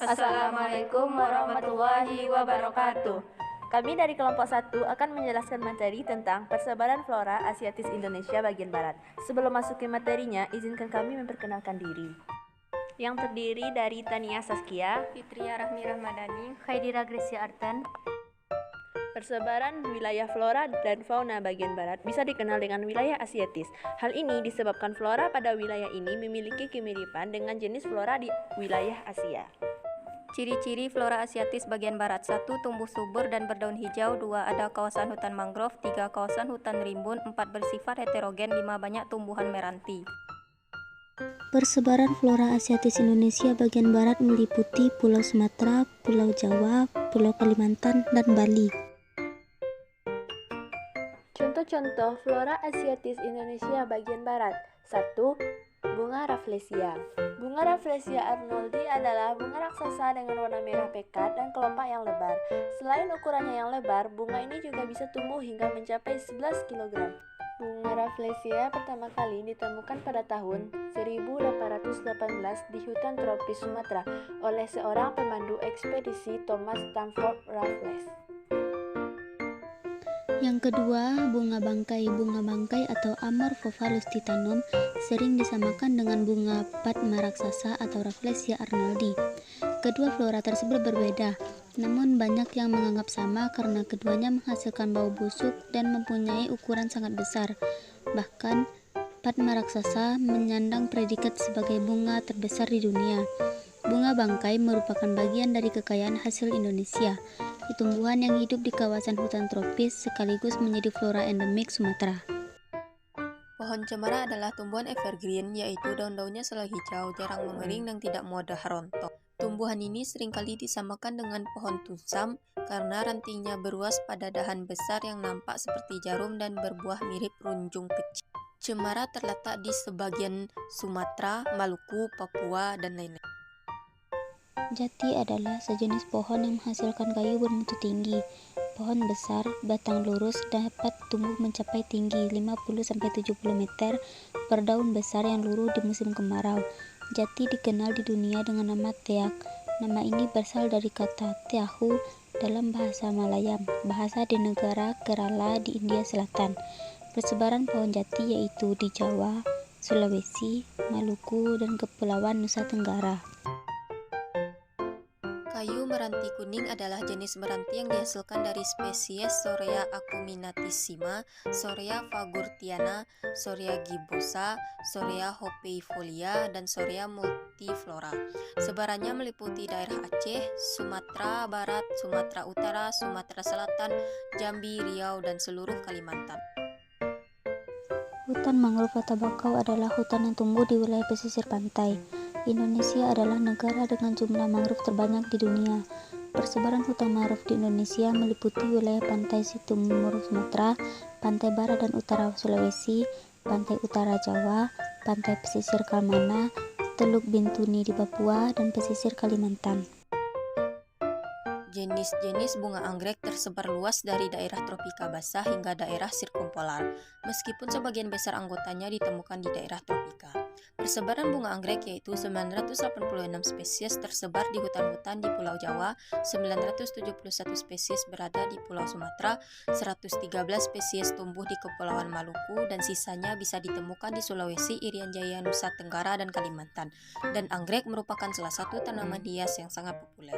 Assalamualaikum warahmatullahi wabarakatuh. Kami dari kelompok 1 akan menjelaskan materi tentang persebaran flora asiatis Indonesia bagian barat. Sebelum masuk ke materinya, izinkan kami memperkenalkan diri. Yang terdiri dari Tania Saskia, Fitria Rahmi Rahmadani, Khaidira Gracia Arten. Persebaran wilayah flora dan fauna bagian barat bisa dikenal dengan wilayah asiatis. Hal ini disebabkan flora pada wilayah ini memiliki kemiripan dengan jenis flora di wilayah Asia. Ciri-ciri flora asiatis bagian barat: 1. Tumbuh subur dan berdaun hijau. 2. Ada kawasan hutan mangrove. 3. Kawasan hutan rimbun. 4. Bersifat heterogen. 5. Banyak tumbuhan meranti. Persebaran flora asiatis Indonesia bagian barat meliputi Pulau Sumatera, Pulau Jawa, Pulau Kalimantan, dan Bali. Contoh-contoh flora asiatis Indonesia bagian barat. 1. Bunga Rafflesia. Bunga Rafflesia arnoldi adalah bunga raksasa dengan warna merah pekat dan kelopak yang lebar. Selain ukurannya yang lebar, bunga ini juga bisa tumbuh hingga mencapai 11 kg. Bunga Rafflesia pertama kali ditemukan pada tahun 1818 di hutan tropis Sumatera oleh seorang pemandu ekspedisi Thomas Stamford Raffles. Yang kedua, bunga bangkai. Bunga bangkai atau Amorphosa lustitanum sering disamakan dengan bunga Padma raksasa atau Rafflesia arnoldi. Kedua flora tersebut berbeda, namun banyak yang menganggap sama karena keduanya menghasilkan bau busuk dan mempunyai ukuran sangat besar. Bahkan, Padma raksasa menyandang predikat sebagai bunga terbesar di dunia. Bunga bangkai merupakan bagian dari kekayaan hasil Indonesia. Tumbuhan yang hidup di kawasan hutan tropis sekaligus menjadi flora endemik Sumatera. Pohon cemara adalah tumbuhan evergreen, yaitu daun-daunnya selalu hijau, jarang mengering, dan tidak mudah rontok. Tumbuhan ini seringkali disamakan dengan pohon tusam karena rantingnya beruas pada dahan besar yang nampak seperti jarum dan berbuah mirip runjung kecil. Cemara terletak di sebagian Sumatera, Maluku, Papua, dan lain-lain. Jati adalah sejenis pohon yang menghasilkan kayu bermutu tinggi. Pohon besar, batang lurus, dapat tumbuh mencapai tinggi 50-70 meter, berdaun besar yang luruh di musim kemarau. Jati dikenal di dunia dengan nama teak. Nama ini berasal dari kata teahu dalam bahasa Malayan, bahasa di negara Kerala di India Selatan. Persebaran pohon jati yaitu di Jawa, Sulawesi, Maluku, dan Kepulauan Nusa Tenggara. Kayu meranti kuning adalah jenis meranti yang dihasilkan dari spesies Sorea acuminatissima, Sorea fagurtiana, Sorea gibosa, Sorea hopeifolia, dan Sorea multiflora. Sebarannya meliputi daerah Aceh, Sumatera Barat, Sumatera Utara, Sumatera Selatan, Jambi, Riau, dan seluruh Kalimantan. Hutan mangrove atau bakau adalah hutan yang tumbuh di wilayah pesisir pantai. Indonesia adalah negara dengan jumlah mangrove terbanyak di dunia. Persebaran hutan mangrove di Indonesia meliputi wilayah pantai Timur Sumatera, pantai barat dan utara Sulawesi, pantai utara Jawa, pantai pesisir Kalmana, Teluk Bintuni di Papua, dan pesisir Kalimantan. Jenis-jenis bunga anggrek tersebar luas dari daerah tropika basah hingga daerah sirkumpolar, meskipun sebagian besar anggotanya ditemukan di daerah tropika. Persebaran bunga anggrek yaitu 986 spesies tersebar di hutan-hutan di Pulau Jawa, 971 spesies berada di Pulau Sumatera, 113 spesies tumbuh di Kepulauan Maluku, dan sisanya bisa ditemukan di Sulawesi, Irian Jaya, Nusa Tenggara, dan Kalimantan. Dan anggrek merupakan salah satu tanaman hias yang sangat populer.